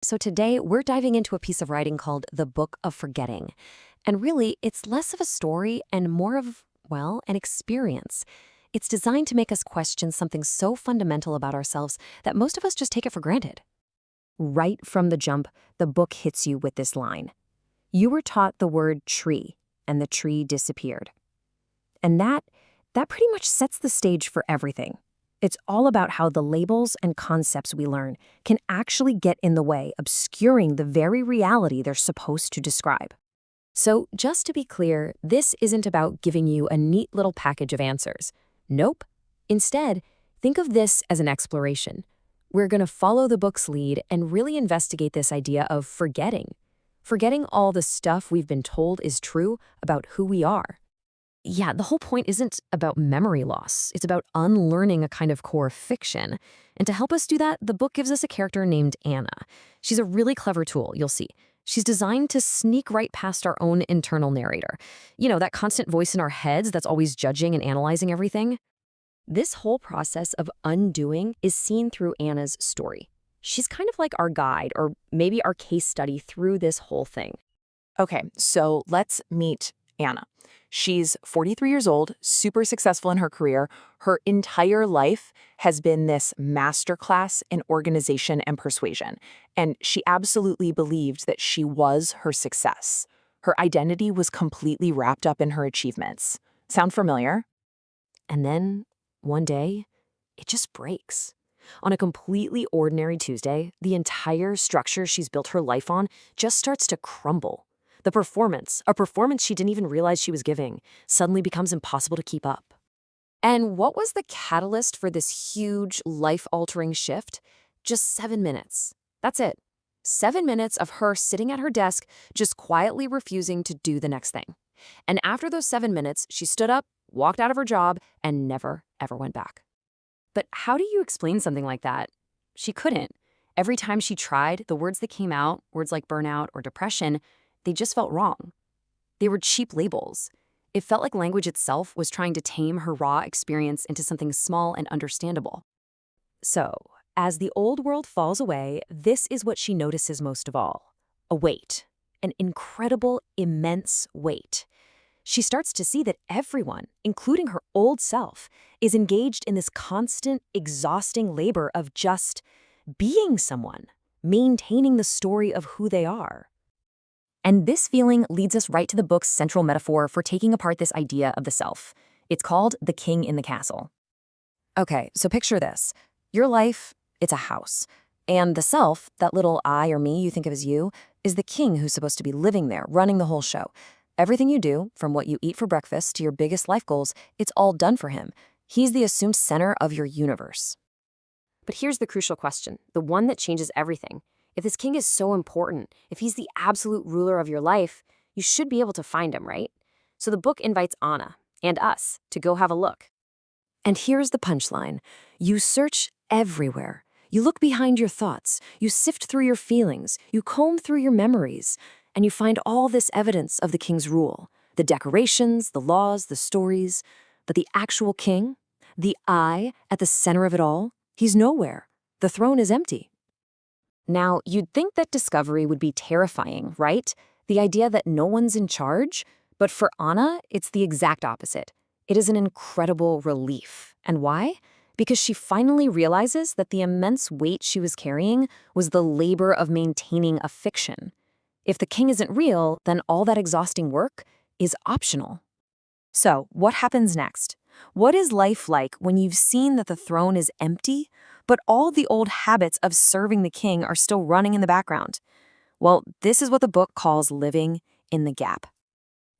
So today we're diving into a piece of writing called The Book of Forgetting. And really, it's less of a story and more of, well, an experience. It's designed to make us question something so fundamental about ourselves that most of us just take it for granted. Right from the jump, the book hits you with this line. You were taught the word tree, and the tree disappeared. And that pretty much sets the stage for everything. It's all about how the labels and concepts we learn can actually get in the way, obscuring the very reality they're supposed to describe. So just to be clear, this isn't about giving you a neat little package of answers. Nope. Instead, think of this as an exploration. We're going to follow the book's lead and really investigate this idea of forgetting. Forgetting all the stuff we've been told is true about who we are. Yeah, the whole point isn't about memory loss. It's about unlearning a kind of core fiction. And to help us do that, the book gives us a character named Anna. She's a really clever tool, you'll see. She's designed to sneak right past our own internal narrator. You know, that constant voice in our heads that's always judging and analyzing everything. This whole process of undoing is seen through Anna's story. She's kind of like our guide, or maybe our case study through this whole thing. Okay, so let's meet Anna. She's 43 years old, super successful in her career. Her entire life has been this masterclass in organization and persuasion, and she absolutely believed that she was her success. Her identity was completely wrapped up in her achievements. Sound familiar? And then, one day, it just breaks. On a completely ordinary Tuesday, the entire structure she's built her life on just starts to crumble. The performance, a performance she didn't even realize she was giving, suddenly becomes impossible to keep up. And what was the catalyst for this huge, life-altering shift? Just 7 minutes. That's it. 7 minutes of her sitting at her desk, just quietly refusing to do the next thing. And after those 7 minutes, she stood up, walked out of her job, and never, ever went back. But how do you explain something like that? She couldn't. Every time she tried, the words that came out, words like burnout or depression, they just felt wrong. They were cheap labels. It felt like language itself was trying to tame her raw experience into something small and understandable. So, as the old world falls away, this is what she notices most of all. A weight. An incredible, immense weight. She starts to see that everyone, including her old self, is engaged in this constant, exhausting labor of just being someone, maintaining the story of who they are. And this feeling leads us right to the book's central metaphor for taking apart this idea of the self. It's called the king in the castle. Okay, so picture this. Your life, it's a house. And the self, that little I or me you think of as you, is the king who's supposed to be living there, running the whole show. Everything you do, from what you eat for breakfast to your biggest life goals, it's all done for him. He's the assumed center of your universe. But here's the crucial question, the one that changes everything. If this king is so important, if he's the absolute ruler of your life, you should be able to find him, right? So the book invites Anna and us to go have a look. And here's the punchline. You search everywhere. You look behind your thoughts. You sift through your feelings. You comb through your memories. And you find all this evidence of the king's rule. The decorations, the laws, the stories. But the actual king, the I at the center of it all, he's nowhere. The throne is empty. Now, you'd think that discovery would be terrifying, right? The idea that no one's in charge. But for Anna, it's the exact opposite. It is an incredible relief. And why? Because she finally realizes that the immense weight she was carrying was the labor of maintaining a fiction. If the king isn't real, then all that exhausting work is optional. So, what happens next? What is life like when you've seen that the throne is empty, but all the old habits of serving the king are still running in the background? Well, this is what the book calls living in the gap.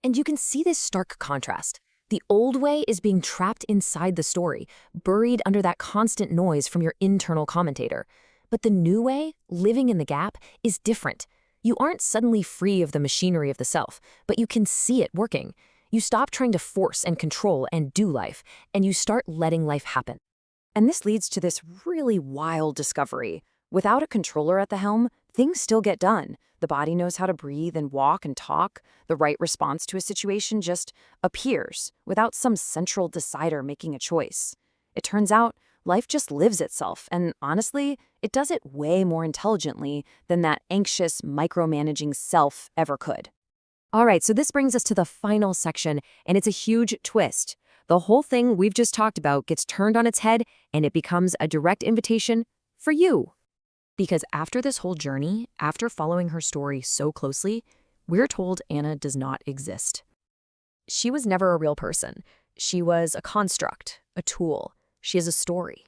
And you can see this stark contrast. The old way is being trapped inside the story, buried under that constant noise from your internal commentator. But the new way, living in the gap, is different. You aren't suddenly free of the machinery of the self, but you can see it working. You stop trying to force and control and do life, and you start letting life happen. And this leads to this really wild discovery. Without a controller at the helm, things still get done. The body knows how to breathe and walk and talk. The right response to a situation just appears without some central decider making a choice. It turns out Life just lives itself, and honestly, it does it way more intelligently than that anxious, micromanaging self ever could. All right, so this brings us to the final section, and it's a huge twist. The whole thing we've just talked about gets turned on its head, and it becomes a direct invitation for you. Because after this whole journey, after following her story so closely, we're told Anna does not exist. She was never a real person. She was a construct, a tool. She is a story.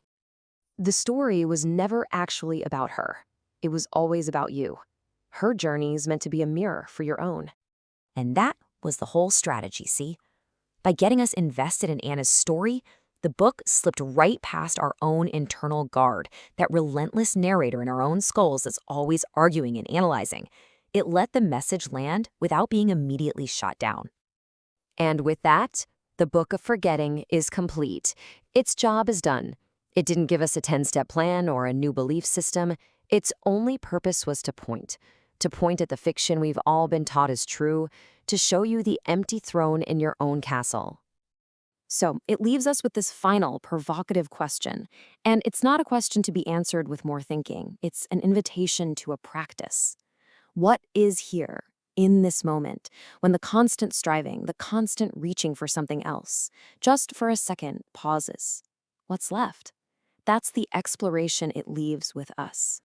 The story was never actually about her. It was always about you. Her journey is meant to be a mirror for your own. And that was the whole strategy, see? By getting us invested in Anna's story, the book slipped right past our own internal guard, that relentless narrator in our own skulls that's always arguing and analyzing. It let the message land without being immediately shot down. And with that, the Book of Forgetting is complete. Its job is done. It didn't give us a 10-step plan or a new belief system. Its only purpose was to point at the fiction we've all been taught is true, to show you the empty throne in your own castle. So it leaves us with this final, provocative question. And it's not a question to be answered with more thinking. It's an invitation to a practice. What is here, in this moment, when the constant striving, the constant reaching for something else, just for a second pauses? What's left? That's the exploration it leaves with us.